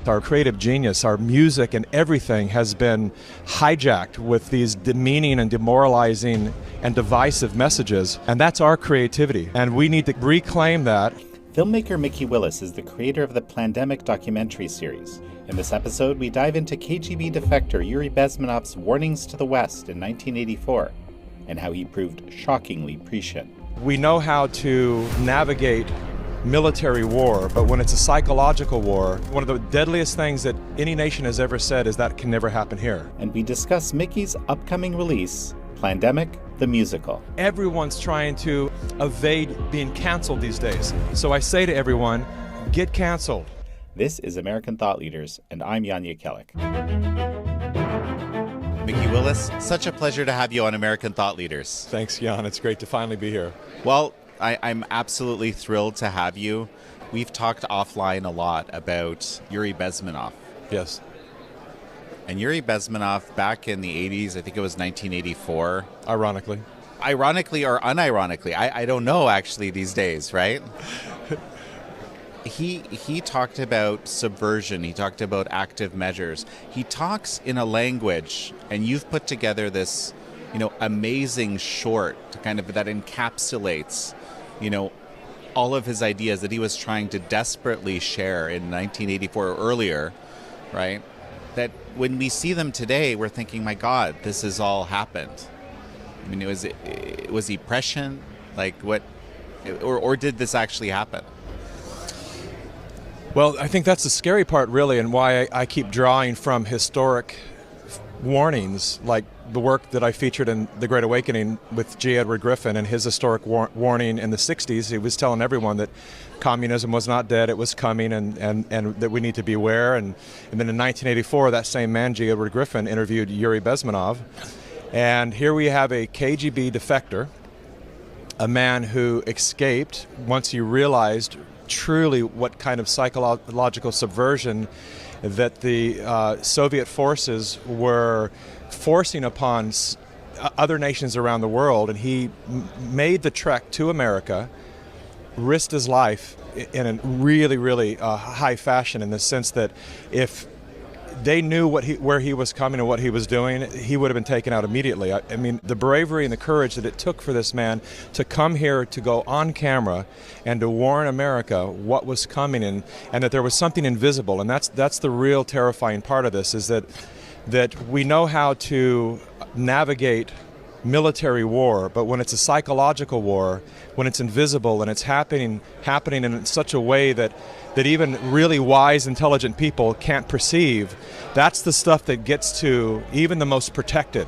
Our creative genius, our music and everything has been hijacked with these demeaning and demoralizing and divisive messages, and that's our creativity, and we need to reclaim that. Filmmaker Mikki Willis is the creator of the Plandemic documentary series. In this episode, we dive into KGB defector Yuri Bezmenov's warnings to the West in 1984 and how he proved shockingly prescient. We know how to navigate military war, but when it's a psychological war, one of the deadliest things that any nation has ever said is that can never happen here. And we discuss Mikki's upcoming release, Plandemic, the musical. Everyone's trying to evade being canceled these days. So I say to everyone, get canceled. This is American Thought Leaders, and I'm Yanya Kellick. Mikki Willis, such a pleasure to have you on American Thought Leaders. Thanks, Jan. It's great to finally be here. Well, I'm absolutely thrilled to have you. We've talked offline a lot about Yuri Bezmenov. Yes. And Yuri Bezmenov, back in the 80s, I think it was 1984. Ironically. Ironically or unironically, I don't know actually these days, right? He talked about subversion. He talked about active measures. He talks in a language, and you've put together this, amazing short to kind of that encapsulates, all of his ideas that he was trying to desperately share in 1984 or earlier, right? That when we see them today, we're thinking, my God, this has all happened. I mean, was he prescient? Like what, or did this actually happen? Well, I think that's the scary part, really, and why I keep drawing from historic warnings, like the work that I featured in The Great Awakening with G. Edward Griffin and his historic warning in the 60s. He was telling everyone that communism was not dead, it was coming, and that we need to beware. And then in 1984, that same man, G. Edward Griffin, interviewed Yuri Bezmenov. And here we have a KGB defector, a man who escaped once he realized truly what kind of psychological subversion that the Soviet forces were forcing upon other nations around the world, and he made the trek to America, risked his life in a really, really high fashion, in the sense that if they knew where he was coming and what he was doing, he would have been taken out immediately. I mean, the bravery and the courage that it took for this man to come here, to go on camera and to warn America what was coming, and that there was something invisible. And that's the real terrifying part of this, is that we know how to navigate military war, but when it's a psychological war, when it's invisible and it's happening in such a way that even really wise, intelligent people can't perceive, that's the stuff that gets to even the most protected.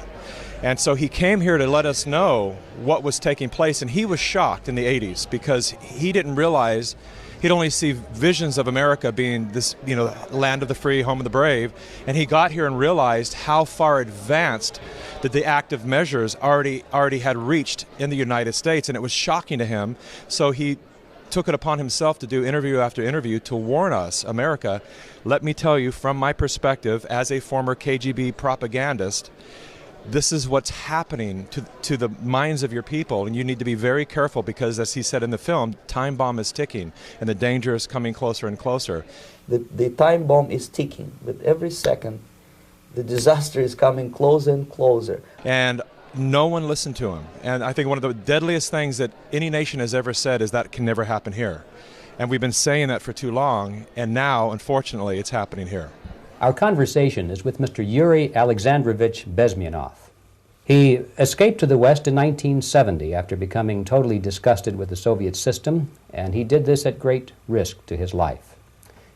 And so he came here to let us know what was taking place, and he was shocked in the 80s because he didn't realize. He'd only see visions of America being this, land of the free, home of the brave, and he got here and realized how far advanced that the active measures already had reached in the United States, and it was shocking to him. So he took it upon himself to do interview after interview to warn us, America, let me tell you from my perspective as a former KGB propagandist, this is what's happening to the minds of your people, and you need to be very careful because, as he said in the film, time bomb is ticking and the danger is coming closer and closer. The time bomb is ticking. With every second, the disaster is coming closer and closer. And no one listened to him. And I think one of the deadliest things that any nation has ever said is that can never happen here. And we've been saying that for too long, and now, unfortunately, it's happening here. Our conversation is with Mr. Yuri Alexandrovich Bezmenov. He escaped to the West in 1970 after becoming totally disgusted with the Soviet system, and he did this at great risk to his life.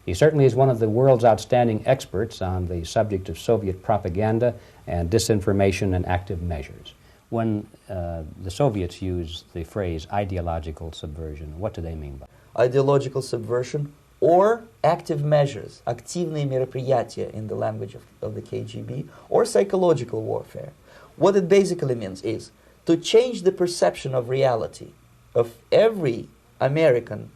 He certainly is one of the world's outstanding experts on the subject of Soviet propaganda and disinformation and active measures. When the Soviets use the phrase ideological subversion, what do they mean by it? Ideological subversion or active measures, активные мероприятия in the language of the KGB, or psychological warfare. What it basically means is to change the perception of reality of every American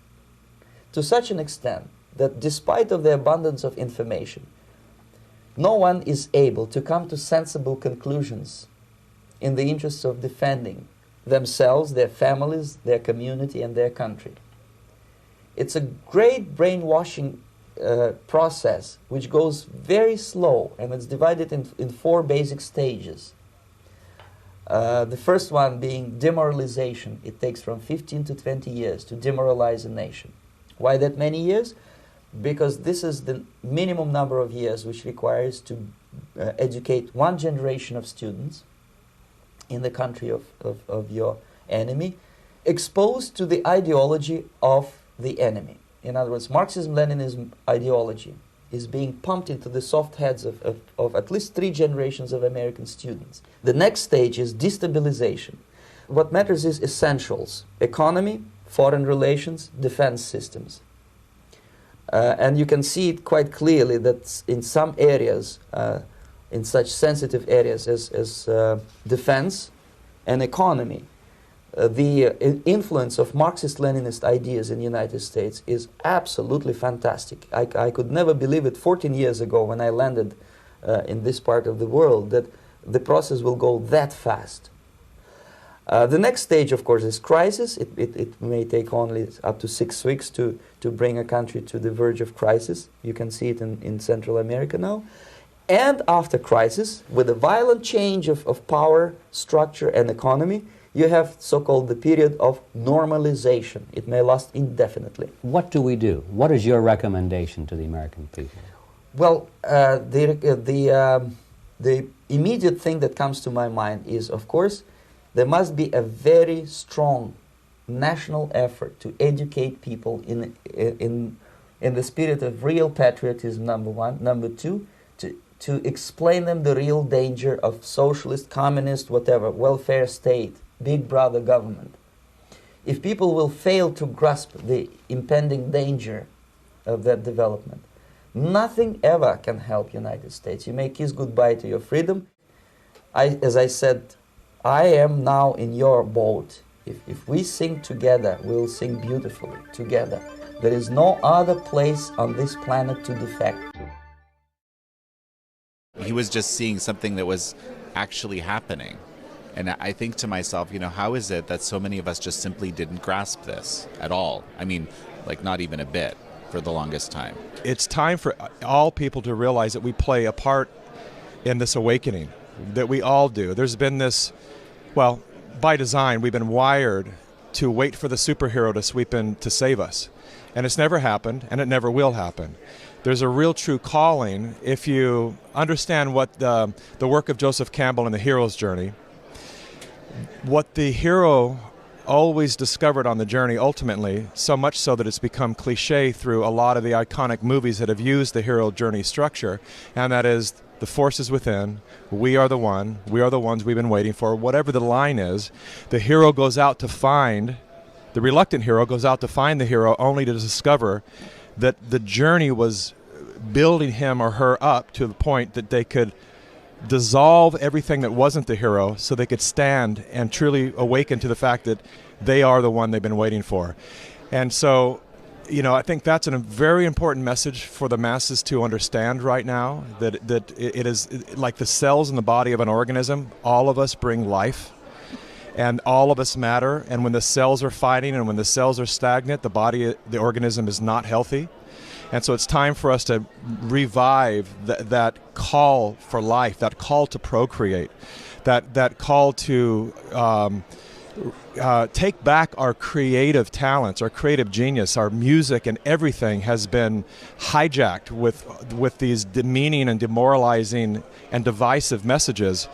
to such an extent that despite of the abundance of information, no one is able to come to sensible conclusions in the interests of defending themselves, their families, their community, and their country. It's a great brainwashing process which goes very slow, and it's divided in 4 basic stages. The first one being demoralization. It takes from 15 to 20 years to demoralize a nation. Why that many years? Because this is the minimum number of years which requires to educate 1 generation of students in the country of your enemy, exposed to the ideology of the enemy. In other words, Marxism-Leninism ideology is being pumped into the soft heads of at least 3 generations of American students. The next stage is destabilization. What matters is essentials: economy, foreign relations, defense systems. And you can see it quite clearly that in some areas, in such sensitive areas as defense and economy, the influence of Marxist-Leninist ideas in the United States is absolutely fantastic. I could never believe it 14 years ago when I landed in this part of the world that the process will go that fast. The next stage, of course, is crisis. It may take only up to 6 weeks to bring a country to the verge of crisis. You can see it in Central America now. And after crisis, with a violent change of power, structure, and economy, you have so-called the period of normalization. It may last indefinitely. What do we do? What is your recommendation to the American people? Well, the immediate thing that comes to my mind is, of course, there must be a very strong national effort to educate people in the spirit of real patriotism, number 1. Number 2, to explain them the real danger of socialist, communist, whatever, welfare state, big brother government. If people will fail to grasp the impending danger of that development, nothing ever can help United States. You may kiss goodbye to your freedom. As I said, I am now in your boat. If we sing together, we'll sing beautifully together. There is no other place on this planet to defect to. He was just seeing something that was actually happening. And I think to myself, how is it that so many of us just simply didn't grasp this at all? I mean, like not even a bit for the longest time. It's time for all people to realize that we play a part in this awakening, that we all do. There's been this, well, by design, we've been wired to wait for the superhero to sweep in to save us. And it's never happened, and it never will happen. There's a real true calling if you understand what the work of Joseph Campbell in The Hero's Journey. What the hero always discovered on the journey ultimately, so much so that it's become cliche through a lot of the iconic movies that have used the hero journey structure, and that is the force is within, we are the one, we are the ones we've been waiting for, whatever the line is. The hero goes out to find, the reluctant hero goes out to find the hero only to discover that the journey was building him or her up to the point that they could dissolve everything that wasn't the hero so they could stand and truly awaken to the fact that they are the one they've been waiting for. And so, I think that's a very important message for the masses to understand right now, that it is like the cells in the body of an organism. All of us bring life, and all of us matter. And when the cells are fighting and when the cells are stagnant, the organism is not healthy. And so it's time for us to revive that call for life, that call to procreate, that call to take back our creative talents, our creative genius. Our music and everything has been hijacked with these demeaning and demoralizing and divisive messages.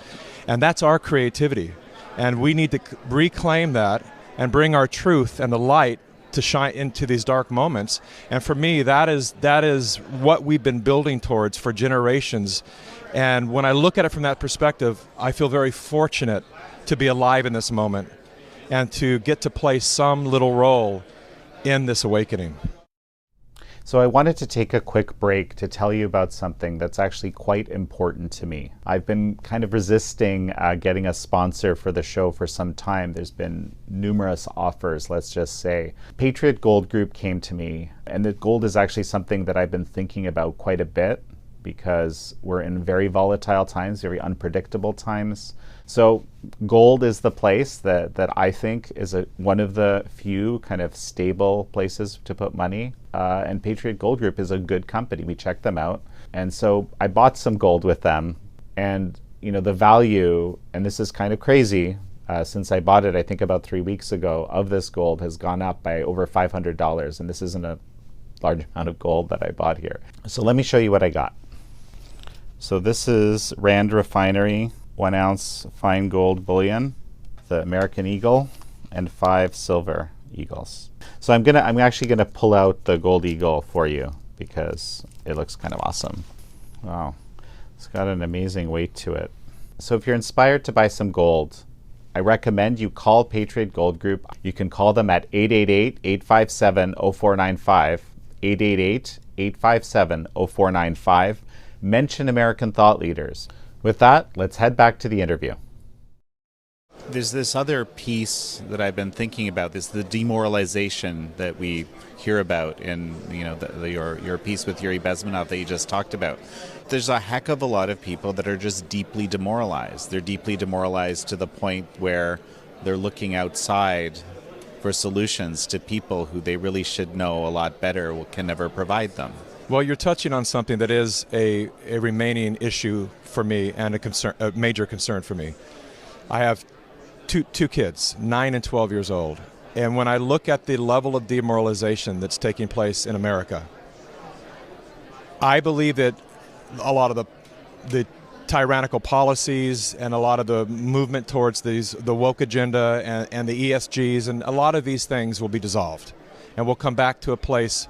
And that's our creativity. And we need to reclaim that and bring our truth and the light to shine into these dark moments. And for me, that is what we've been building towards for generations. And when I look at it from that perspective, I feel very fortunate to be alive in this moment and to get to play some little role in this awakening. So I wanted to take a quick break to tell you about something that's actually quite important to me. I've been kind of resisting getting a sponsor for the show for some time. There's been numerous offers, let's just say. Patriot Gold Group came to me, and the gold is actually something that I've been thinking about quite a bit, because we're in very volatile times, very unpredictable times. So gold is the place that I think is one of the few kind of stable places to put money. And Patriot Gold Group is a good company. We checked them out. And so I bought some gold with them. And the value, and this is kind of crazy, since I bought it, I think about 3 weeks ago, of this gold has gone up by over $500. And this isn't a large amount of gold that I bought here. So let me show you what I got. So this is Rand Refinery 1 ounce fine gold bullion, the American Eagle, and 5 silver eagles. So I'm actually gonna pull out the gold eagle for you because it looks kind of awesome. Wow, it's got an amazing weight to it. So if you're inspired to buy some gold, I recommend you call Patriot Gold Group. You can call them at 888-857-0495, 888-857-0495. Mention American Thought Leaders. With that, let's head back to the interview. There's this other piece that I've been thinking about, the demoralization that we hear about in your piece with Yuri Bezmenov that you just talked about. There's a heck of a lot of people that are just deeply demoralized. They're deeply demoralized to the point where they're looking outside for solutions to people who they really should know a lot better can never provide them. Well, you're touching on something that is a remaining issue for me and a major concern for me. I have two kids, 9 and 12 years old. And when I look at the level of demoralization that's taking place in America, I believe that a lot of the tyrannical policies and a lot of the movement towards the woke agenda and the ESGs and a lot of these things will be dissolved. And we'll come back to a place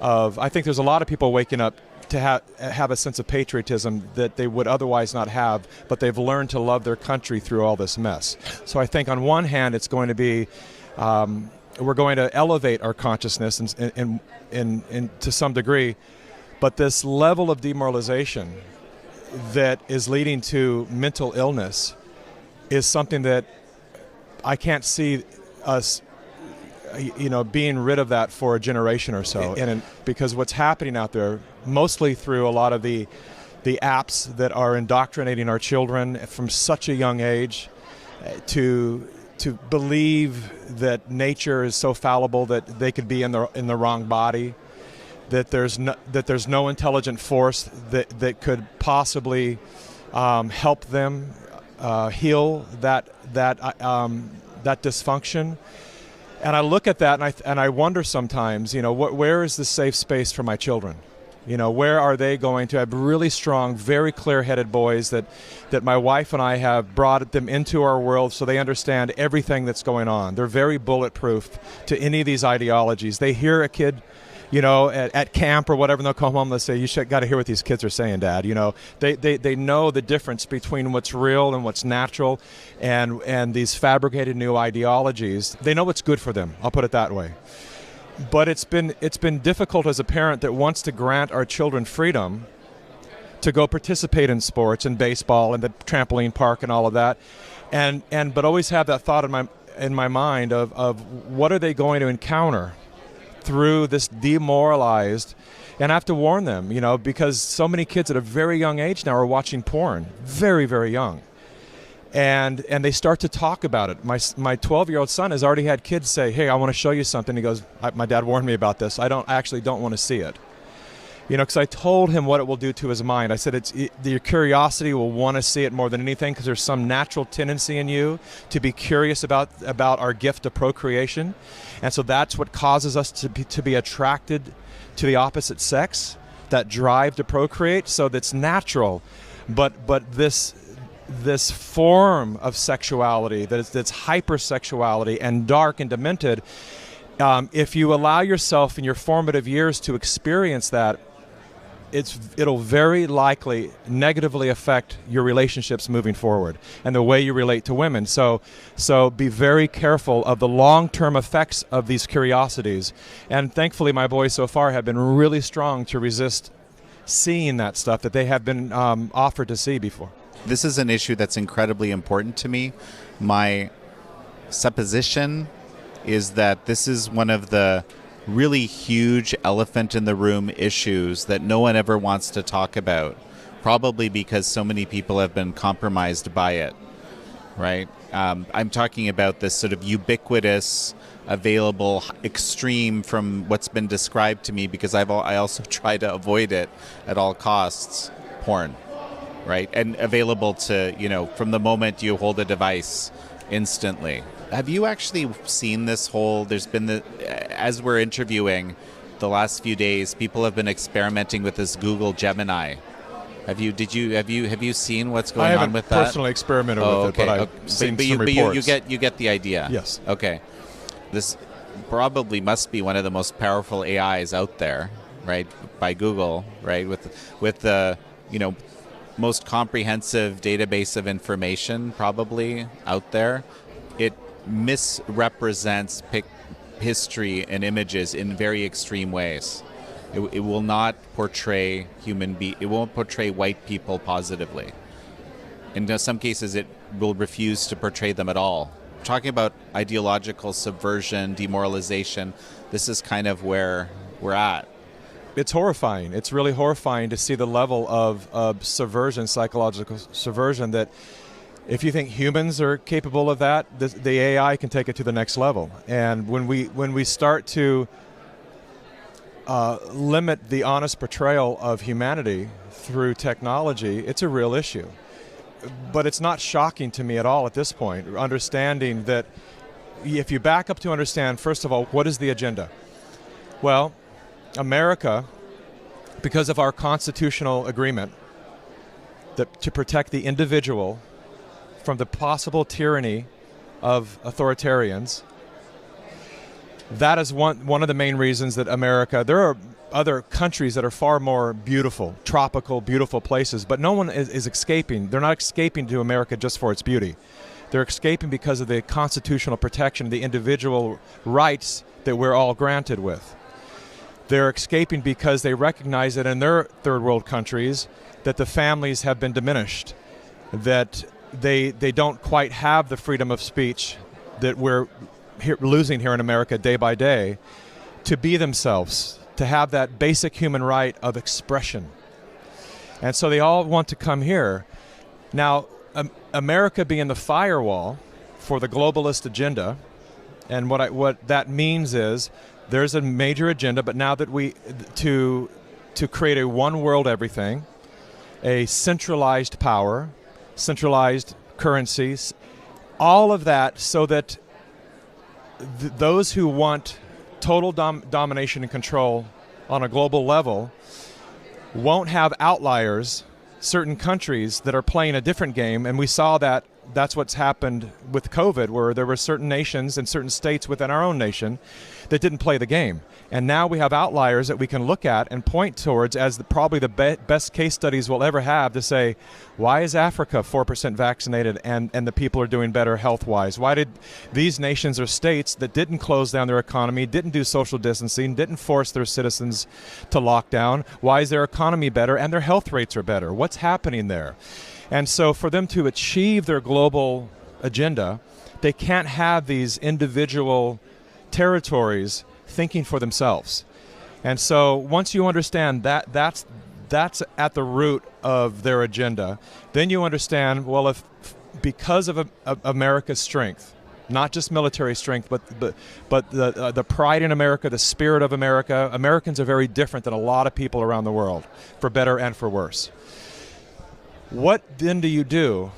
I think there's a lot of people waking up to have a sense of patriotism that they would otherwise not have, but they've learned to love their country through all this mess. So I think on one hand it's going to be, we're going to elevate our consciousness in to some degree, but this level of demoralization that is leading to mental illness is something that I can't see us being rid of that for a generation or so. And because what's happening out there, mostly through a lot of the apps that are indoctrinating our children from such a young age to believe that nature is so fallible that they could be in the wrong body, that there's no intelligent force that could possibly help them heal that dysfunction. And I look at that and I wonder sometimes, where is the safe space for my children? Where are they going to have really strong, very clear-headed boys that my wife and I have brought them into our world so they understand everything that's going on. They're very bulletproof to any of these ideologies. They hear a kid, at camp or whatever, and they'll come home and they'll say, you got to hear what these kids are saying, Dad. They know the difference between what's real and what's natural and these fabricated new ideologies. They know what's good for them, I'll put it that way. But it's been difficult as a parent that wants to grant our children freedom to go participate in sports and baseball and the trampoline park and all of that, but always have that thought in my mind of what are they going to encounter through this demoralized. And I have to warn them, because so many kids at a very young age now are watching porn, very, very young. And they start to talk about it. My 12-year-old son has already had kids say, hey, I want to show you something. He goes, my dad warned me about this. I actually don't want to see it. Because I told him what it will do to his mind. I said, your curiosity will want to see it more than anything because there's some natural tendency in you to be curious about our gift of procreation. And so that's what causes us to be attracted to the opposite sex, that drive to procreate. So that's natural. But this form of sexuality that's hypersexuality and dark and demented, if you allow yourself in your formative years to experience that, it'll very likely negatively affect your relationships moving forward and the way you relate to women. So be very careful of the long-term effects of these curiosities. And thankfully, my boys so far have been really strong to resist seeing that stuff that they have been offered to see before. This is an issue that's incredibly important to me. My supposition is that this is one of the really huge elephant in the room issues that no one ever wants to talk about, probably because so many people have been compromised by it, right? I'm talking about this sort of ubiquitous, available, extreme from what's been described to me, because I also try to avoid it at all costs, porn, right? And available to, from the moment you hold a device instantly. Have you actually seen this whole, there's been as we're interviewing the last few days, people have been experimenting with this Google Gemini. Have you seen what's going on with that? I haven't personally experimented with it, but I've seen some reports. You get the idea. Yes. Okay. This probably must be one of the most powerful AIs out there, right? By Google, right? With the, most comprehensive database of information probably out there. It misrepresents history and images in very extreme ways. It will not portray it won't portray white people positively. In some cases, it will refuse to portray them at all. Talking about ideological subversion, demoralization, this is kind of where we're at. It's horrifying. It's really horrifying to see the level of subversion, psychological subversion, that if you think humans are capable of that, the AI can take it to the next level. And when we start to limit the honest portrayal of humanity through technology, it's a real issue. But it's not shocking to me at all at this point, understanding that if you back up to understand, first of all, what is the agenda? Well, America, because of our constitutional agreement that to protect the individual from the possible tyranny of authoritarians, that is one of the main reasons that America, there are other countries that are far more beautiful, tropical, beautiful places, but no one is escaping. They're not escaping to America just for its beauty. They're escaping because of the constitutional protection, the individual rights that we're all granted with. They're escaping because they recognize that in their third world countries that the families have been diminished, that they don't quite have the freedom of speech that we're losing here in America day by day, to be themselves, to have that basic human right of expression. And so they all want to come here. Now, America being the firewall for the globalist agenda, and what that means is there's a major agenda, but now that to create a one world everything, a centralized power, centralized currencies, all of that, so that those who want total domination and control on a global level won't have outliers, certain countries that are playing a different game. And we saw that that's what's happened with COVID, where there were certain nations and certain states within our own nation that didn't play the game. And now we have outliers that we can look at and point towards as probably the best case studies we'll ever have to say, why is Africa 4% vaccinated and the people are doing better health-wise? Why did these nations or states that didn't close down their economy, didn't do social distancing, didn't force their citizens to lock down, why is their economy better and their health rates are better? What's happening there? And so for them to achieve their global agenda, they can't have these individual territories thinking for themselves. And so once you understand that that's at the root of their agenda, then you understand, well, if because of America's strength, not just military strength, but the pride in America, the spirit of America, Americans are very different than a lot of people around the world, for better and for worse. What then do you do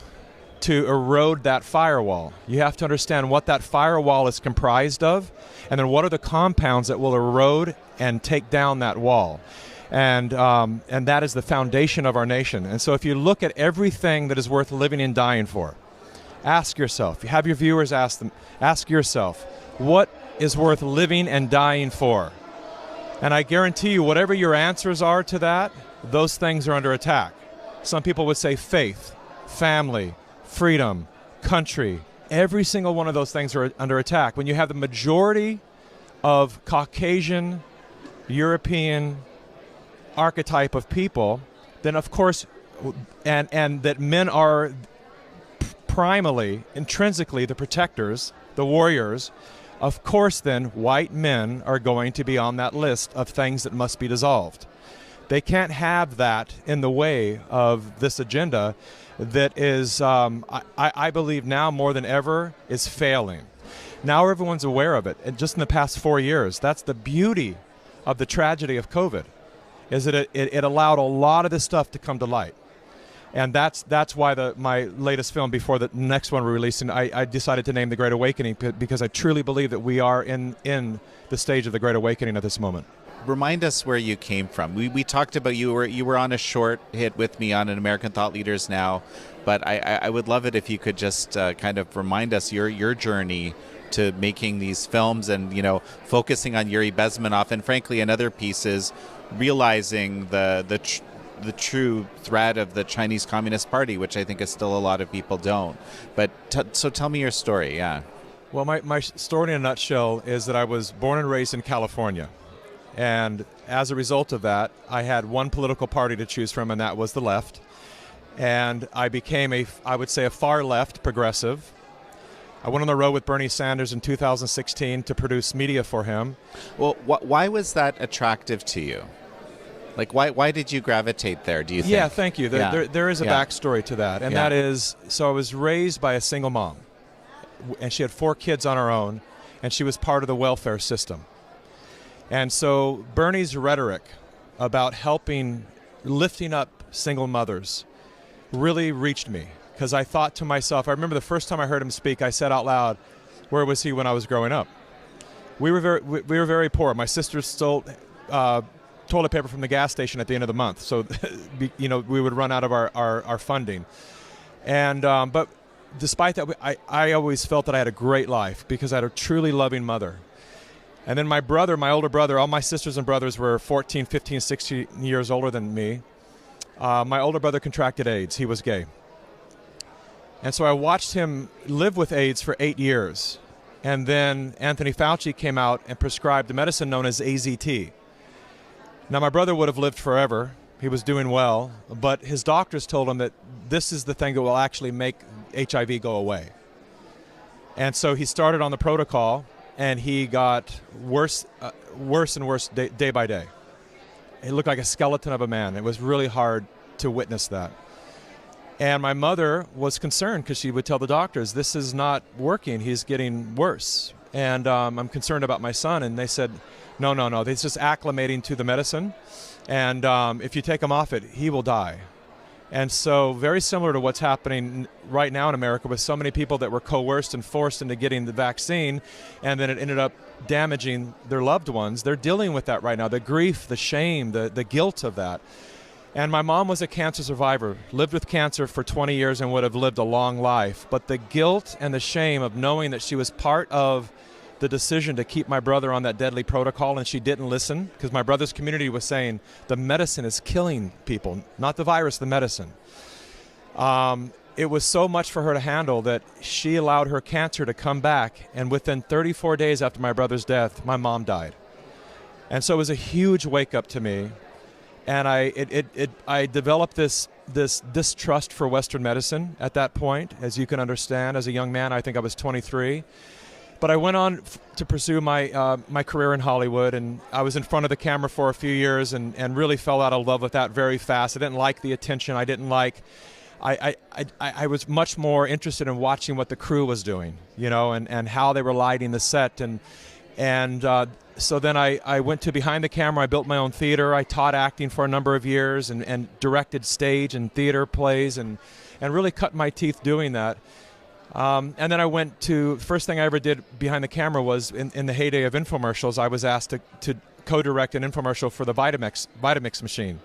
to erode that firewall? You have to understand what that firewall is comprised of, and then what are the compounds that will erode and take down that wall. And that is the foundation of our nation. And so if you look at everything that is worth living and dying for, ask yourself, have your viewers ask yourself, what is worth living and dying for? And I guarantee you, whatever your answers are to that, those things are under attack. Some people would say faith, family, freedom, country. Every single one of those things are under attack. When you have the majority of Caucasian, European archetype of people, then of course, and that men are primally, intrinsically the protectors, the warriors, Of course, then, white men are going to be on that list of things that must be dissolved. They can't have that in the way of this agenda that is, I believe now more than ever, is failing. Now everyone's aware of it. And just in the past 4 years, that's the beauty of the tragedy of COVID, is that it allowed a lot of this stuff to come to light. And that's why my latest film, before the next one we're releasing, I decided to name The Great Awakening, because I truly believe that we are in the stage of the Great Awakening at this moment. Remind us where you came from. We talked about you were on a short hit with me on An American Thought Leaders Now, but I would love it if you could just kind of remind us your journey to making these films and, focusing on Yuri Bezmenov and frankly in other pieces, realizing the true threat of the Chinese Communist Party, which I think is still a lot of people don't. But so tell me your story, yeah. Well, my story in a nutshell is that I was born and raised in California. And as a result of that, I had one political party to choose from, and that was the left. And I became I would say, a far left progressive. I went on the road with Bernie Sanders in 2016 to produce media for him. Well, why was that attractive to you? Like, why did you gravitate there, do you think? Yeah, thank you. There is a backstory to that. And that is, so I was raised by a single mom. And she had 4 kids on her own, and she was part of the welfare system. And so Bernie's rhetoric about lifting up single mothers really reached me, because I thought to myself, I remember the first time I heard him speak, I said out loud, where was he when I was growing up? We were very poor. My sister stole toilet paper from the gas station at the end of the month, so we would run out of our funding. And but despite that, I always felt that I had a great life because I had a truly loving mother. And then my older brother, all my sisters and brothers were 14, 15, 16 years older than me. My older brother contracted AIDS. He was gay. And so I watched him live with AIDS for 8 years. And then Anthony Fauci came out and prescribed a medicine known as AZT. Now, my brother would have lived forever. He was doing well. But his doctors told him that this is the thing that will actually make HIV go away. And so he started on the protocol, and he got worse and worse day by day. He looked like a skeleton of a man. It was really hard to witness that. And my mother was concerned because she would tell the doctors, this is not working. He's getting worse. And I'm concerned about my son. And they said, no. He's just acclimating to the medicine. And if you take him off it, he will die. And so very similar to what's happening right now in America with so many people that were coerced and forced into getting the vaccine, and then it ended up damaging their loved ones. They're dealing with that right now, the grief, the shame, the guilt of that. And my mom was a cancer survivor, lived with cancer for 20 years and would have lived a long life. But the guilt and the shame of knowing that she was part of the decision to keep my brother on that deadly protocol, and she didn't listen, because my brother's community was saying the medicine is killing people, not the virus, the medicine. It was so much for her to handle that she allowed her cancer to come back, and within 34 days after my brother's death, my mom died. And so it was a huge wake-up to me, and I developed this distrust for Western medicine at that point, as you can understand. As a young man, I think I was 23. But I went on to pursue my career in Hollywood, and I was in front of the camera for a few years and really fell out of love with that very fast. I didn't like the attention. I was much more interested in watching what the crew was doing, and how they were lighting the set. So then I went to behind the camera. I built my own theater. I taught acting for a number of years and directed stage and theater plays and really cut my teeth doing that. And then I went to, first thing I ever did behind the camera was in the heyday of infomercials, I was asked to co-direct an infomercial for the Vitamix machine.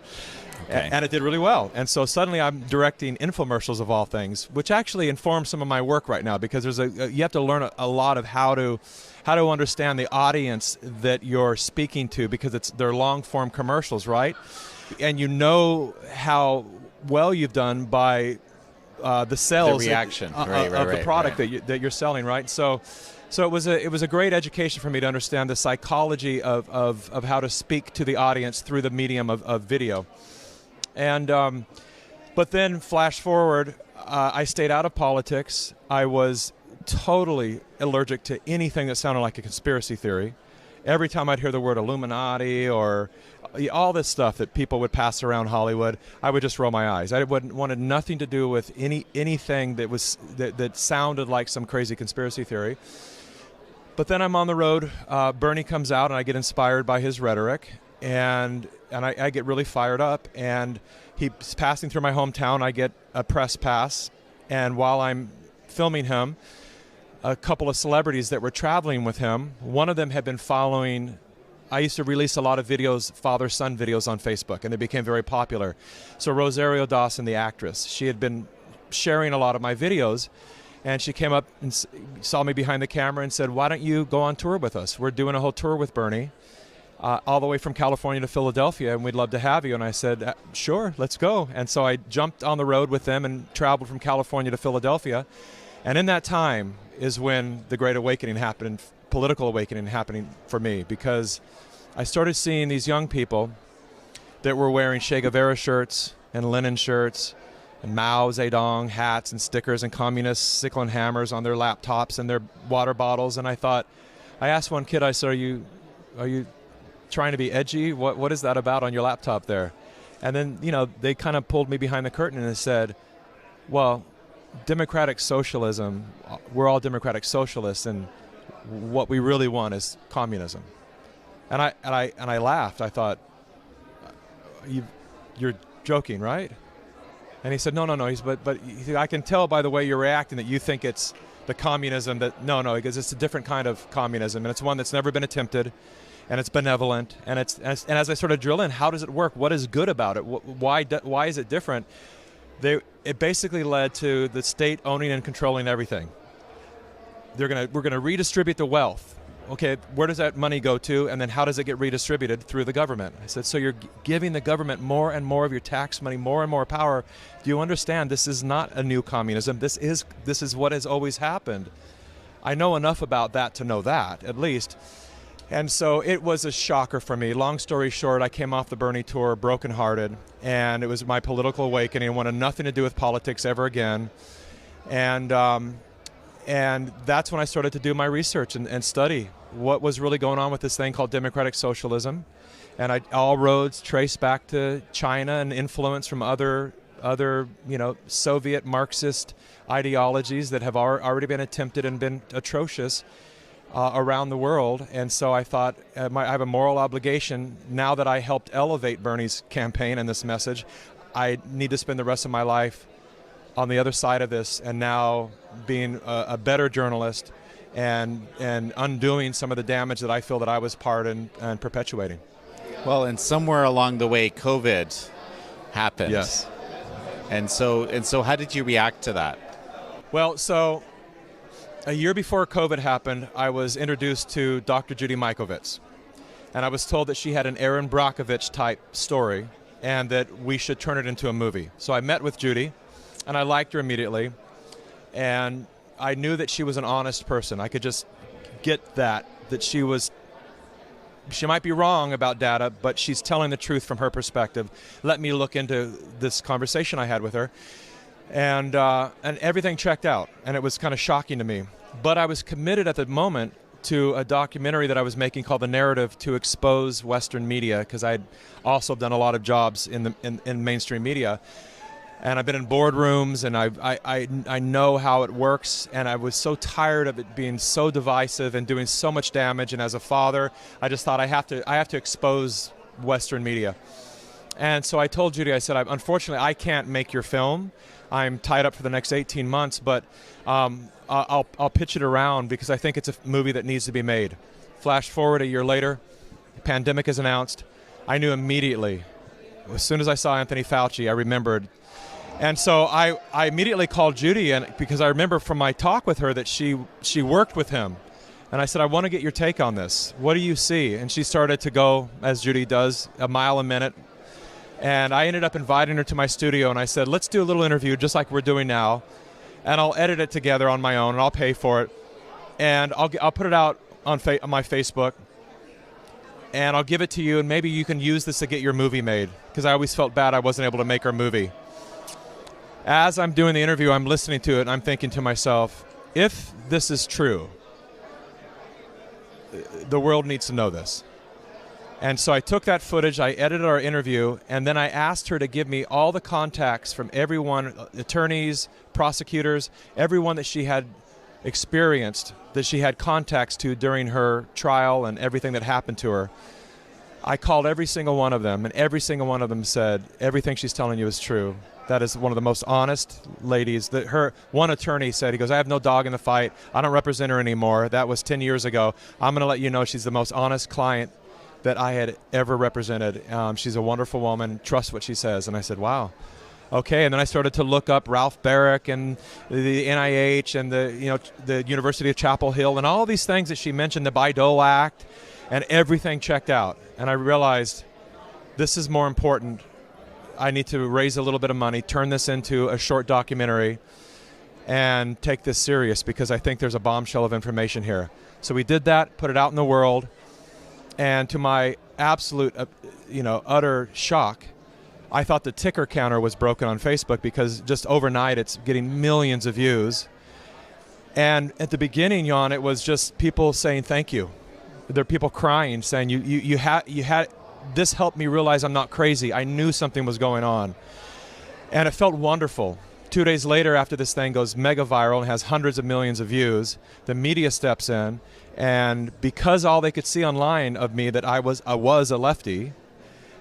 Okay. And it did really well. And so suddenly I'm directing infomercials of all things, which actually informs some of my work right now, because you have to learn a lot of how to understand the audience that you're speaking to, because they're long-form commercials, right? And you know how well you've done by the sales, the reaction of the product that you're selling, right? So it was a great education for me to understand the psychology of how to speak to the audience through the medium of video. And but then flash forward, I stayed out of politics. I was totally allergic to anything that sounded like a conspiracy theory. Every time I'd hear the word Illuminati or all this stuff that people would pass around Hollywood, I would just roll my eyes. I wanted nothing to do with anything that sounded like some crazy conspiracy theory. But then I'm on the road. Bernie comes out, and I get inspired by his rhetoric, and I get really fired up. And he's passing through my hometown. I get a press pass, and while I'm filming him, a couple of celebrities that were traveling with him, one of them had been following. I used to release a lot of videos, father-son videos on Facebook, and they became very popular. So Rosario Dawson, the actress, she had been sharing a lot of my videos, and she came up and saw me behind the camera and said, "Why don't you go on tour with us? We're doing a whole tour with Bernie, all the way from California to Philadelphia, and we'd love to have you." And I said, "Sure, let's go." And so I jumped on the road with them and traveled from California to Philadelphia. And in that time is when the Great Awakening happened, political awakening happening for me, because I started seeing these young people that were wearing Che Guevara shirts and Lenin shirts and Mao Zedong hats and stickers and communist sickle and hammers on their laptops and their water bottles. And I asked one kid, I said, are you trying to be edgy? What is that about on your laptop there? And then, they kind of pulled me behind the curtain and they said, well, democratic socialism, we're all democratic socialists, and what we really want is communism. And I laughed. I thought, you're joking, right? And he said, no. But I can tell by the way you're reacting that you think it's the communism that, no, because it's a different kind of communism, and it's one that's never been attempted, and it's benevolent, and as I sort of drill in, how does it work? What is good about it? Why is it different? It basically led to the state owning and controlling everything. We're gonna redistribute the wealth. Okay, where does that money go to, and then how does it get redistributed? Through the government. I said, so you're giving the government more and more of your tax money, more and more power. Do you understand this is not a new communism? This is what has always happened. I know enough about that to know that, at least. And so it was a shocker for me. Long story short, I came off the Bernie tour brokenhearted, and it was my political awakening. I wanted nothing to do with politics ever again. And that's when I started to do my research and study what was really going on with this thing called democratic socialism. And all roads trace back to China and influence from other Soviet Marxist ideologies that have already been attempted and been atrocious around the world. And so I thought I have a moral obligation, now that I helped elevate Bernie's campaign and this message, I need to spend the rest of my life on the other side of this, and now being a better journalist and undoing some of the damage that I feel that I was part in and perpetuating. Well, and somewhere along the way, COVID happened. Yes. And so how did you react to that? Well, so a year before COVID happened, I was introduced to Dr. Judy Mikovits, and I was told that she had an Aaron Brockovich type story and that we should turn it into a movie. So I met with Judy, and I liked her immediately, and I knew that she was an honest person. I could just get that she might be wrong about data, but she's telling the truth from her perspective. Let me look into this conversation I had with her. And everything checked out, and it was kind of shocking to me. But I was committed at the moment to a documentary that I was making called The Narrative to expose Western media, because I'd also done a lot of jobs in mainstream media. And I've been in boardrooms, and I know how it works, and I was so tired of it being so divisive and doing so much damage. And as a father, I just thought I have to expose Western media. And so I told Judy, I said, unfortunately, I can't make your film. I'm tied up for the next 18 months, but I'll pitch it around because I think it's a movie that needs to be made. Flash forward a year later, the pandemic is announced. I knew immediately. As soon as I saw Anthony Fauci, I remembered. And so I immediately called Judy, and because I remember from my talk with her that she worked with him. And I said, I want to get your take on this. What do you see? And she started to go, as Judy does, a mile a minute. And I ended up inviting her to my studio, and I said, let's do a little interview just like we're doing now, and I'll edit it together on my own, and I'll pay for it. And I'll put it out on my Facebook, and I'll give it to you, and maybe you can use this to get your movie made, because I always felt bad I wasn't able to make our movie. As I'm doing the interview, I'm listening to it, and I'm thinking to myself, if this is true, the world needs to know this. And so I took that footage, I edited our interview, and then I asked her to give me all the contacts from everyone, attorneys, prosecutors, everyone that she had experienced, that she had contacts to during her trial and everything that happened to her. I called every single one of them, and every single one of them said, everything she's telling you is true. That is one of the most honest ladies. Her one attorney said, he goes, I have no dog in the fight. I don't represent her anymore. That was 10 years ago. I'm going to let you know she's the most honest client that I had ever represented. She's a wonderful woman. Trust what she says. And I said, wow. Okay, and then I started to look up Ralph Barrick and the NIH and the University of Chapel Hill and all these things that she mentioned, the Bayh-Dole Act, and everything checked out. And I realized this is more important. I need to raise a little bit of money, turn this into a short documentary, and take this serious because I think there's a bombshell of information here. So we did that, put it out in the world, and to my absolute, utter shock, I thought the ticker counter was broken on Facebook because just overnight it's getting millions of views. And at the beginning, Jan, it was just people saying thank you. There are people crying, saying you had this helped me realize I'm not crazy. I knew something was going on, and it felt wonderful. 2 days later, after this thing goes mega viral and has hundreds of millions of views, the media steps in, and because all they could see online of me that I was a lefty,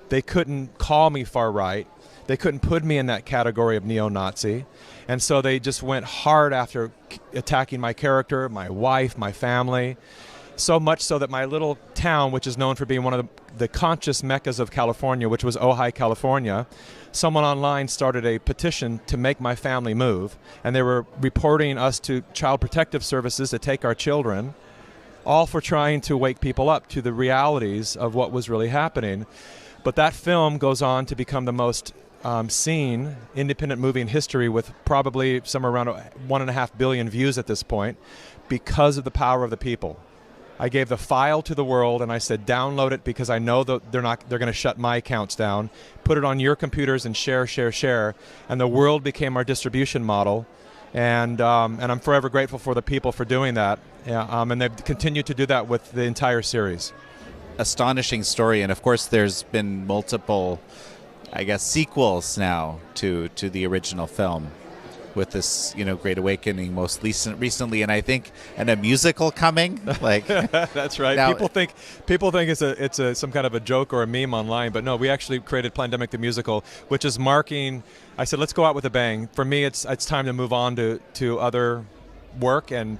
they couldn't call me far right. They couldn't put me in that category of neo-Nazi, and so they just went hard after attacking my character, my wife, my family. So much so that my little town, which is known for being one of the conscious meccas of California, which was Ojai, California, someone online started a petition to make my family move, and they were reporting us to Child Protective Services to take our children, all for trying to wake people up to the realities of what was really happening. But that film goes on to become the most seen independent movie in history, with probably somewhere around 1.5 billion views at this point, because of the power of the people. I gave the file to the world and I said, download it because I know that they're going to shut my accounts down. Put it on your computers and share, share, share. And the world became our distribution model. And I'm forever grateful for the people for doing that. And they've continued to do that with the entire series. Astonishing story. And of course, there's been multiple, I guess, sequels now to the original film, with this, Great Awakening most recently, and I think a musical coming. Like that's right. Now, people think it's some kind of a joke or a meme online, but no, we actually created Plandemic the musical, which is marking. I said, let's go out with a bang. For me, it's time to move on to other work, and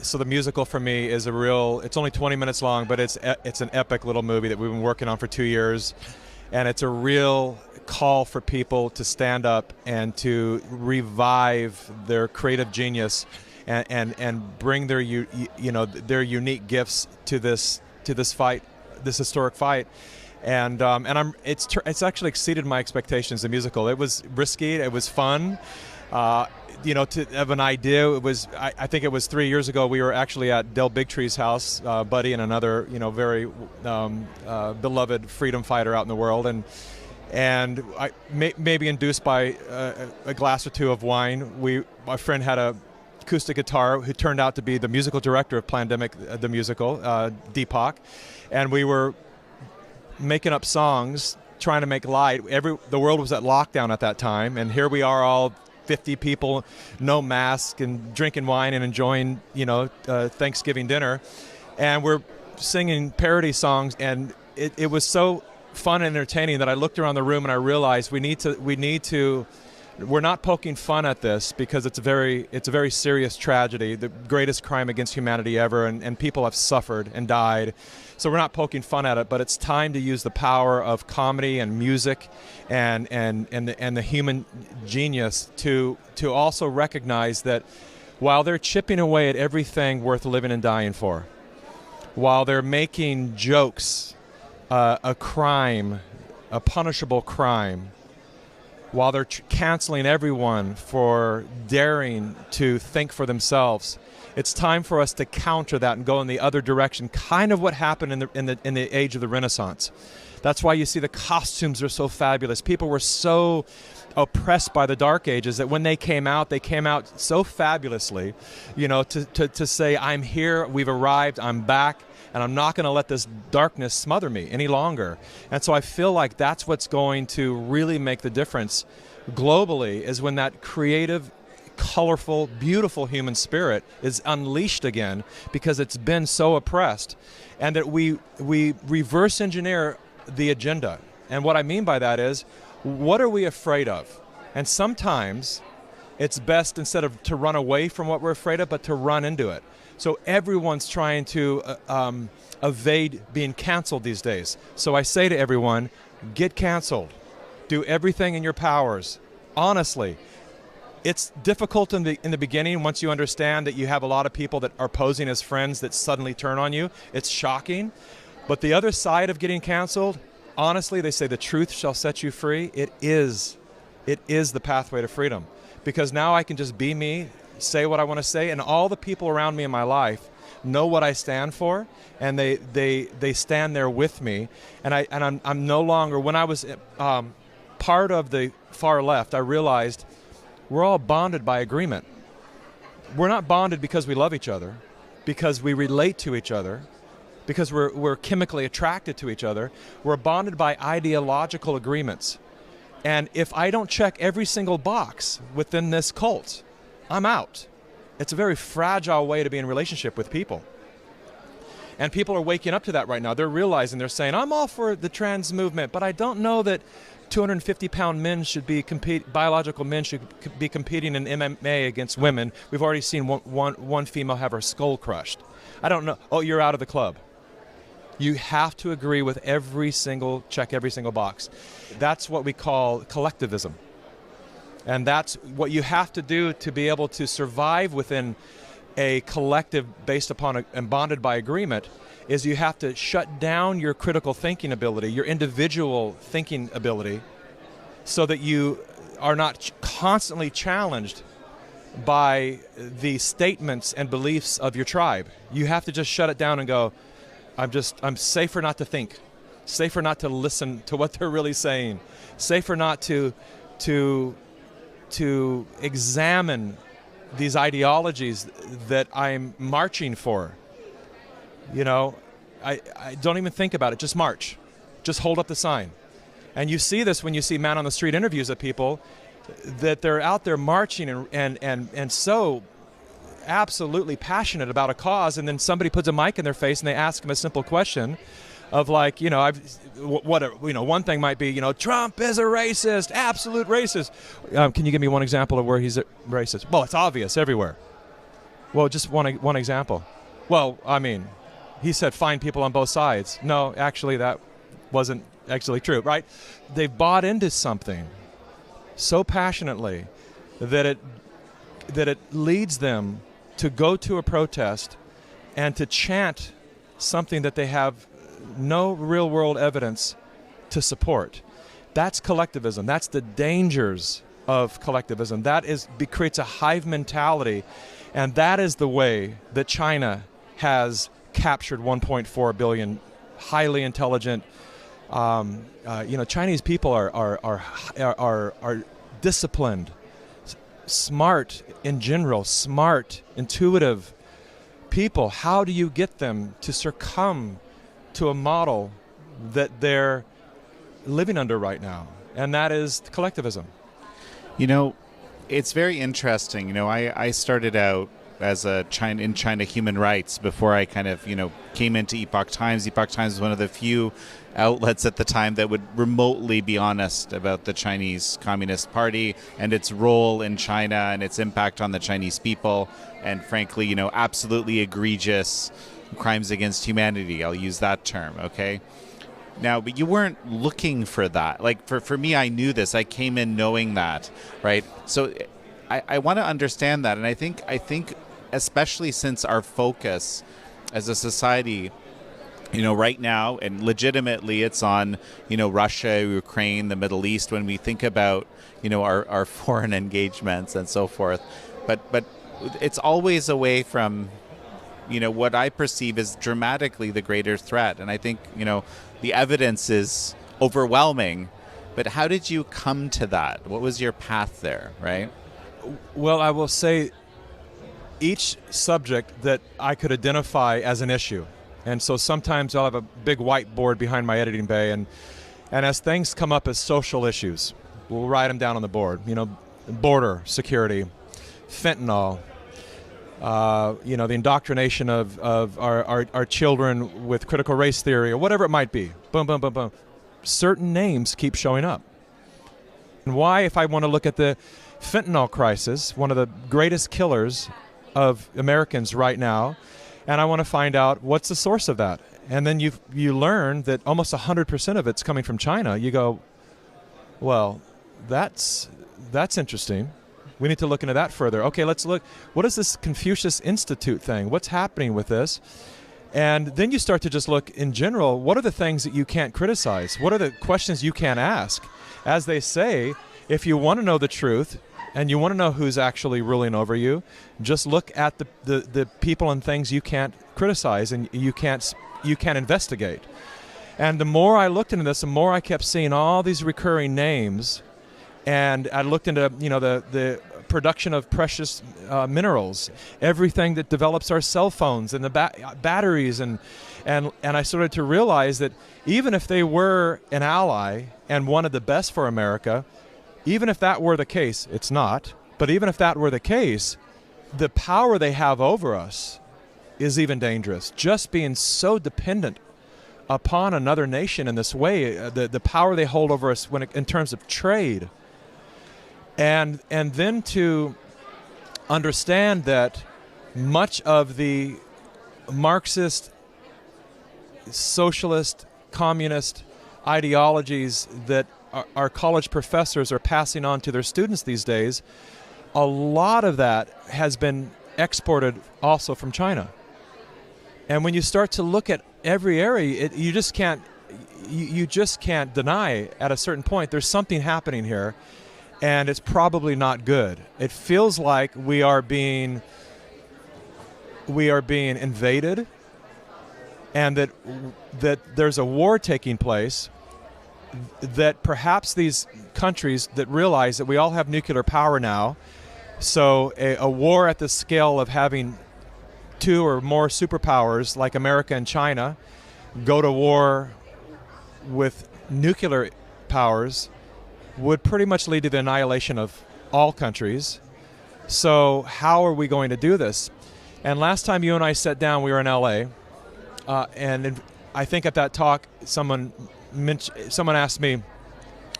so the musical for me is it's only 20 minutes long, but it's an epic little movie that we've been working on for 2 years, and it's a real call for people to stand up and to revive their creative genius and bring their their unique gifts to this fight, this historic fight. And it's actually exceeded my expectations. The musical, it was risky, it was fun. To have an idea, it was. I think it was 3 years ago. We were actually at Del Bigtree's house, Buddy and another very beloved freedom fighter out in the world, and I maybe induced by a glass or two of wine. My friend had a acoustic guitar who turned out to be the musical director of Plandemic, the musical, Deepak, and we were making up songs, trying to make light. The world was at lockdown at that time, and here we are, all 50 people, no mask, and drinking wine and enjoying, Thanksgiving dinner, and we're singing parody songs, and it was so fun and entertaining that I looked around the room and I realized we need to. We're not poking fun at this because it's a very serious tragedy, the greatest crime against humanity ever, and people have suffered and died. So we're not poking fun at it, but it's time to use the power of comedy and music and the human genius to also recognize that while they're chipping away at everything worth living and dying for, while they're making jokes a crime, a punishable crime, while they're canceling everyone for daring to think for themselves. It's time for us to counter that and go in the other direction, kind of what happened in the age of the Renaissance. That's why you see the costumes are so fabulous. People were so oppressed by the Dark Ages that when they came out so fabulously, to say, I'm here, we've arrived, I'm back, and I'm not going to let this darkness smother me any longer. And so I feel like that's what's going to really make the difference globally, is when that creative, colorful, beautiful human spirit is unleashed again, because it's been so oppressed, and that we reverse engineer the agenda. And what I mean by that is, what are we afraid of? And sometimes it's best, instead of to run away from what we're afraid of, but to run into it. So everyone's trying to evade being canceled these days. So I say to everyone, get canceled. Do everything in your powers. Honestly, it's difficult in the beginning once you understand that you have a lot of people that are posing as friends that suddenly turn on you. It's shocking. But the other side of getting canceled, honestly, they say the truth shall set you free. It is the pathway to freedom. Because now I can just be me, say what I want to say, and all the people around me in my life know what I stand for, and they stand there with me. And I'm no longer, when I was part of the far left, I realized we're all bonded by agreement. We're not bonded because we love each other, because we relate to each other, because we're chemically attracted to each other. We're bonded by ideological agreements. And if I don't check every single box within this cult, I'm out. It's a very fragile way to be in relationship with people. And people are waking up to that right now. They're realizing, they're saying, I'm all for the trans movement, but I don't know that 250-pound men should be biological men should be competing in MMA against women. We've already seen one female have her skull crushed. I don't know. Oh, you're out of the club. You have to agree with check every single box. That's what we call collectivism. And that's what you have to do to be able to survive within a collective based upon and bonded by agreement, is you have to shut down your critical thinking ability, your individual thinking ability, so that you are not constantly challenged by the statements and beliefs of your tribe. You have to just shut it down and go, I'm safer not to think, safer not to listen to what they're really saying, safer not to examine these ideologies that I'm marching for. I don't even think about it, just march. Just hold up the sign. And you see this when you see man on the street interviews of people, that they're out there marching and so absolutely passionate about a cause, and then somebody puts a mic in their face and they ask them a simple question of like, one thing might be, Trump is a racist, absolute racist. Can you give me one example of where he's a racist? Well, it's obvious everywhere. Well, just one example. Well, I mean, he said find people on both sides. No, actually, that wasn't actually true, right? They've bought into something so passionately that it leads them to go to a protest and to chant something that they have no real-world evidence to support. That's collectivism. That's the dangers of collectivism. That creates a hive mentality, and that is the way that China has captured 1.4 billion highly intelligent. Chinese people are disciplined, smart in general, smart, intuitive people. How do you get them to succumb to a model that they're living under right now? And that is collectivism. It's very interesting. I started out as in China human rights before I kind of, came into Epoch Times. Epoch Times was one of the few outlets at the time that would remotely be honest about the Chinese Communist Party and its role in China and its impact on the Chinese people, and frankly, absolutely egregious crimes against humanity. I'll use that term, okay? Now, but you weren't looking for that. Like, for me, I knew this. I came in knowing that, right? So I want to understand that, and I think especially since our focus as a society right now, and legitimately it's on, Russia, Ukraine, the Middle East, when we think about, our foreign engagements and so forth. But it's always away from, what I perceive as dramatically the greater threat. And I think, the evidence is overwhelming. But how did you come to that? What was your path there, right? Well, I will say each subject that I could identify as an issue. And so sometimes I'll have a big whiteboard behind my editing bay, and as things come up as social issues, we'll write them down on the board. Border security, fentanyl, the indoctrination of our children with critical race theory, or whatever it might be. Boom, boom, boom, boom. Certain names keep showing up. And why, if I want to look at the fentanyl crisis, one of the greatest killers of Americans right now, and I want to find out what's the source of that. And then you learn that almost 100% of it's coming from China. You go, well, that's interesting. We need to look into that further. Okay, let's look. What is this Confucius Institute thing? What's happening with this? And then you start to just look in general, what are the things that you can't criticize? What are the questions you can't ask? As they say, if you want to know the truth, and you want to know who's actually ruling over you, just look at the people and things you can't criticize and you can't investigate. And the more I looked into this, the more I kept seeing all these recurring names. And I looked into the production of precious minerals, everything that develops our cell phones and the batteries, and I started to realize that even if they were an ally and wanted the best for America, even if that were the case, it's not, but even if that were the case, the power they have over us is even dangerous. Just being so dependent upon another nation in this way, the power they hold over us in terms of trade, and then to understand that much of the Marxist, socialist, communist ideologies that our college professors are passing on to their students these days, a lot of that has been exported also from China. And when you start to look at every area, you just can't deny at a certain point there's something happening here, and it's probably not good. It feels like we are being invaded, and that there's a war taking place, that perhaps these countries that realize that we all have nuclear power now, so a war at the scale of having two or more superpowers like America and China go to war with nuclear powers would pretty much lead to the annihilation of all countries. So how are we going to do this? And last time you and I sat down, we were in LA, and I think at that talk someone asked me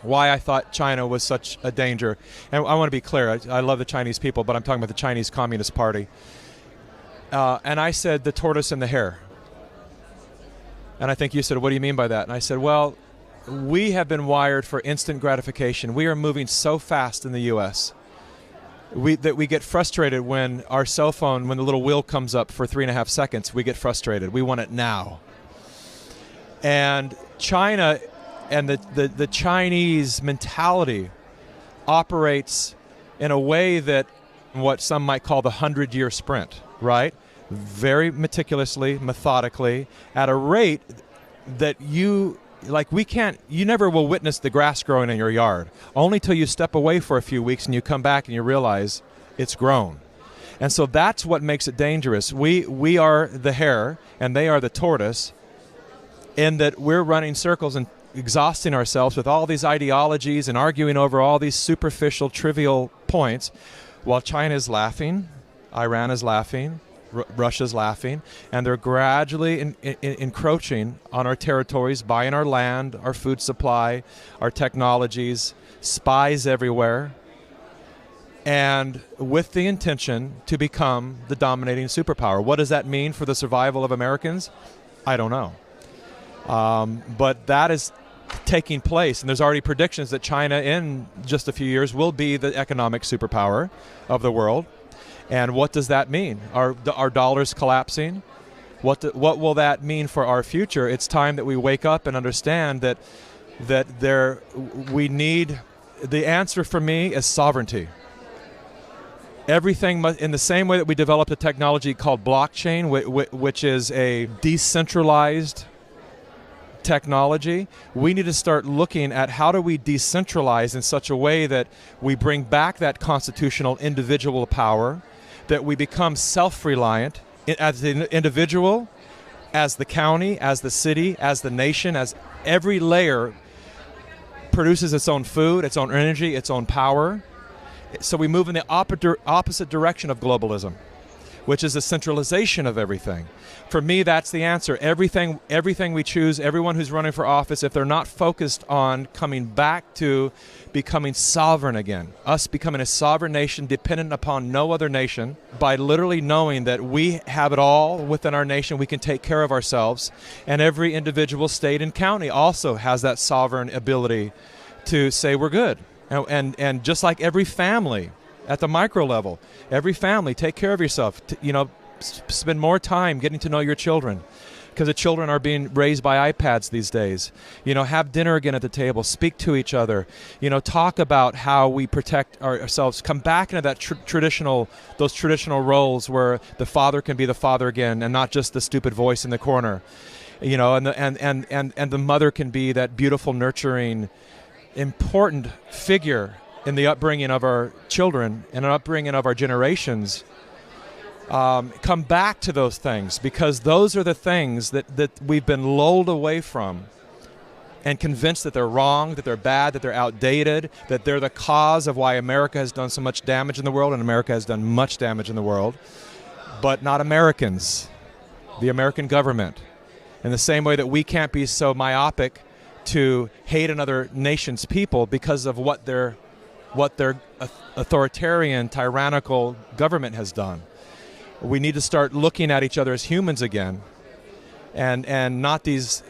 why I thought China was such a danger. And I want to be clear, I love the Chinese people, but I'm talking about the Chinese Communist Party. And I said the tortoise and the hare. And I think you said, what do you mean by that? And I said, well, we have been wired for instant gratification. We are moving so fast in the U.S. that we get frustrated when our cell phone, when the little wheel comes up for 3.5 seconds, we get frustrated. We want it now. And China and the Chinese mentality operates in a way that what some might call the 100-year sprint, right? Very meticulously, methodically, at a rate that you never will witness the grass growing in your yard, only till you step away for a few weeks and you come back and you realize it's grown. And so that's what makes it dangerous. We are the hare and they are the tortoise, in that we're running circles and exhausting ourselves with all these ideologies and arguing over all these superficial, trivial points, while China is laughing, Iran is laughing, Russia's laughing, and they're gradually encroaching on our territories, buying our land, our food supply, our technologies, spies everywhere, and with the intention to become the dominating superpower. What does that mean for the survival of Americans? I don't know. But that is taking place, and there's already predictions that China in just a few years will be the economic superpower of the world. And what does that mean? Our dollar's collapsing. What will that mean for our future? It's time that we wake up and understand that we need, the answer for me is sovereignty. Everything must, in the same way that we developed a technology called blockchain, which is a decentralized technology, we need to start looking at how do we decentralize in such a way that we bring back that constitutional individual power, that we become self-reliant as the individual, as the county, as the city, as the nation, as every layer produces its own food, its own energy, its own power. So we move in the opposite direction of globalism, which is the centralization of everything. For me, that's the answer. Everything we choose, everyone who's running for office, if they're not focused on coming back to becoming sovereign again, us becoming a sovereign nation dependent upon no other nation, by literally knowing that we have it all within our nation, we can take care of ourselves, and every individual state and county also has that sovereign ability to say we're good. And just like every family at the micro level, every family, take care of yourself. Spend more time getting to know your children, because the children are being raised by iPads these days. Have dinner again at the table, speak to each other, talk about how we protect ourselves, come back into that those traditional roles where the father can be the father again and not just the stupid voice in the corner, and the mother can be that beautiful, nurturing, important figure in the upbringing of our children and an upbringing of our generations. Come back to those things, because those are the things that we've been lulled away from and convinced that they're wrong, that they're bad, that they're outdated, that they're the cause of why America has done so much damage in the world, and America has done much damage in the world, but not Americans, the American government. In the same way that we can't be so myopic to hate another nation's people because of what their authoritarian, tyrannical government has done. We need to start looking at each other as humans again, and not these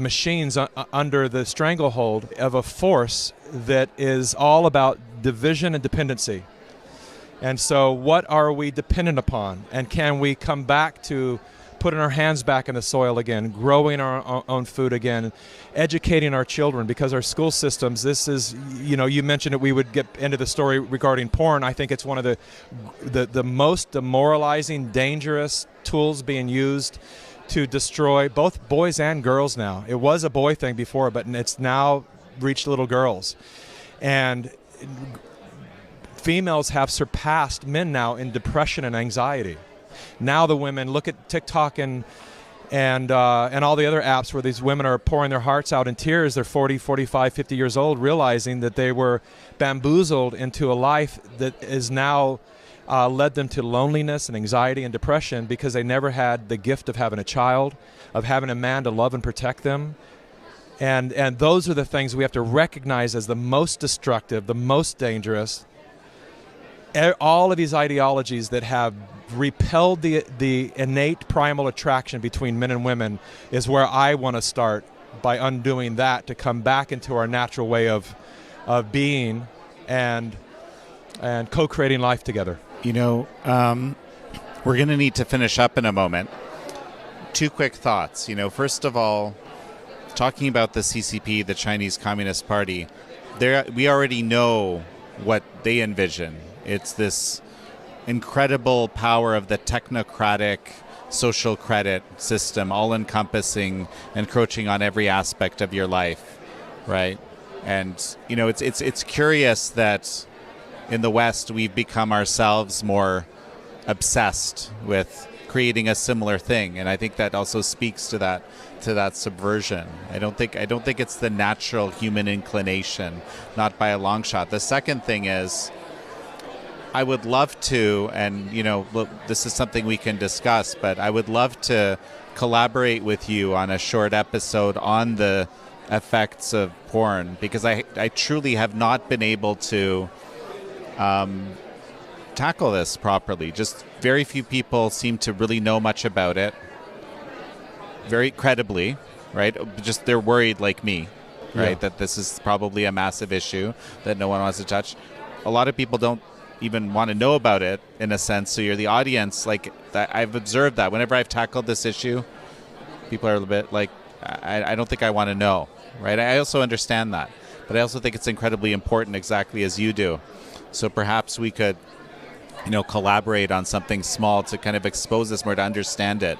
machines under the stranglehold of a force that is all about division and dependency. And so what are we dependent upon? And can we come back to putting our hands back in the soil again, growing our own food again, educating our children, because our school systems, this is, you mentioned that we would get into the story regarding porn. I think it's one of the most demoralizing, dangerous tools being used to destroy both boys and girls now. It was a boy thing before, but it's now reached little girls. And females have surpassed men now in depression and anxiety. Now the women, look at TikTok and all the other apps where these women are pouring their hearts out in tears. They're 40, 45, 50 years old, realizing that they were bamboozled into a life that is now led them to loneliness and anxiety and depression, because they never had the gift of having a child, of having a man to love and protect them. And those are the things we have to recognize as the most destructive, the most dangerous. All of these ideologies that have repelled the innate primal attraction between men and women is where I want to start, by undoing that, to come back into our natural way of being and co-creating life together. We're going to need to finish up in a moment. Two quick thoughts. First of all, talking about the CCP, the Chinese Communist Party, we already know what they envision. It's this incredible power of the technocratic social credit system, all-encompassing, encroaching on every aspect of your life, right? And it's curious that in the West we've become ourselves more obsessed with creating a similar thing, and I think that also speaks to that subversion. I don't think it's the natural human inclination, not by a long shot. The second thing is, I would love to, and look, this is something we can discuss, but I would love to collaborate with you on a short episode on the effects of porn, because I truly have not been able to tackle this properly. Just very few people seem to really know much about it, very credibly, right? Just they're worried like me, right? Yeah. That this is probably a massive issue that no one wants to touch. A lot of people don't even want to know about it in a sense. So you're the audience. Like I've observed that whenever I've tackled this issue, people are a little bit like, I don't think I want to know, right? I also understand that, but I also think it's incredibly important, exactly as you do. So perhaps we could, collaborate on something small to kind of expose this more, to understand it,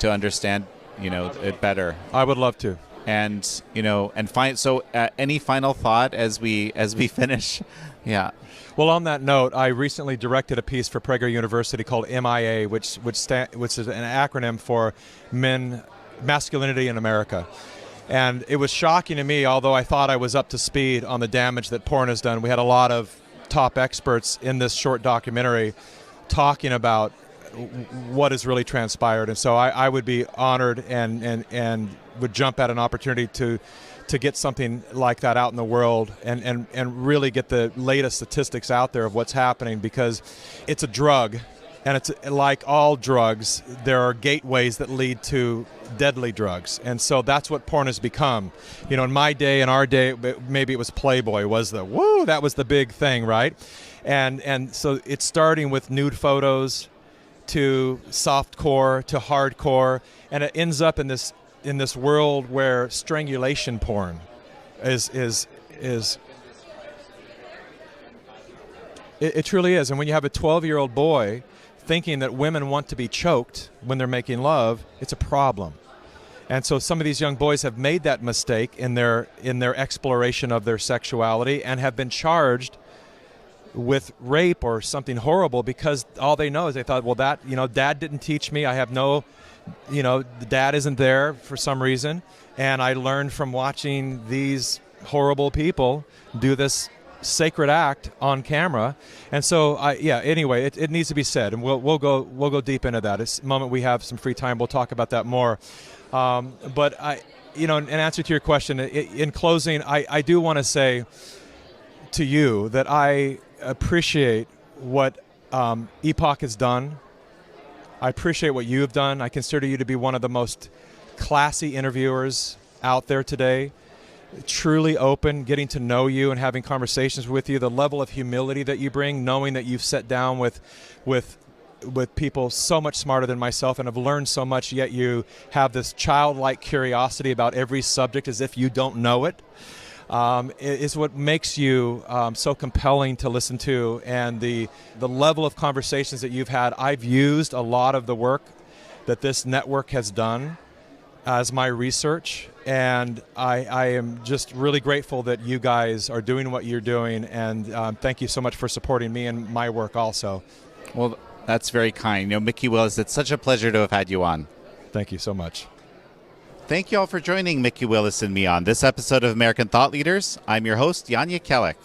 it better. I would love to. And any final thought as we finish? Yeah. Well, on that note, I recently directed a piece for Prager University called MIA, which is an acronym for Masculinity in America. And it was shocking to me, although I thought I was up to speed on the damage that porn has done. We had a lot of top experts in this short documentary talking about what has really transpired. And so I would be honored and would jump at an opportunity to get something like that out in the world and really get the latest statistics out there of what's happening, because it's a drug, and it's like all drugs, there are gateways that lead to deadly drugs. And so that's what porn has become. In my day, in our day, maybe it was Playboy was that was the big thing, right? And so it's starting with nude photos to softcore to hardcore, and it ends up in this world where strangulation porn is it truly is. And when you have a 12-year-old boy thinking that women want to be choked when they're making love, it's a problem. And so some of these young boys have made that mistake in their exploration of their sexuality and have been charged with rape or something horrible, because all they know is they thought, well, that, dad didn't teach me. I have no, the dad isn't there for some reason. And I learned from watching these horrible people do this sacred act on camera. And so anyway, it needs to be said, and we'll go deep into that. It's the moment we have some free time, we'll talk about that more. But in answer to your question, in closing, I do want to say to you that I appreciate what Epoch has done. I appreciate what you have done. I consider you to be one of the most classy interviewers out there today. Truly open, getting to know you and having conversations with you, the level of humility that you bring, knowing that you've sat down with people so much smarter than myself and have learned so much, yet you have this childlike curiosity about every subject as if you don't know it, is what makes you so compelling to listen to. And the level of conversations that you've had, I've used a lot of the work that this network has done as my research, and I am just really grateful that you guys are doing what you're doing, and thank you so much for supporting me and my work also. Well, that's very kind. Mikki Willis, it's such a pleasure to have had you on. Thank you so much. Thank you all for joining Mikki Willis and me on this episode of American Thought Leaders. I'm your host, Yanya Kellick.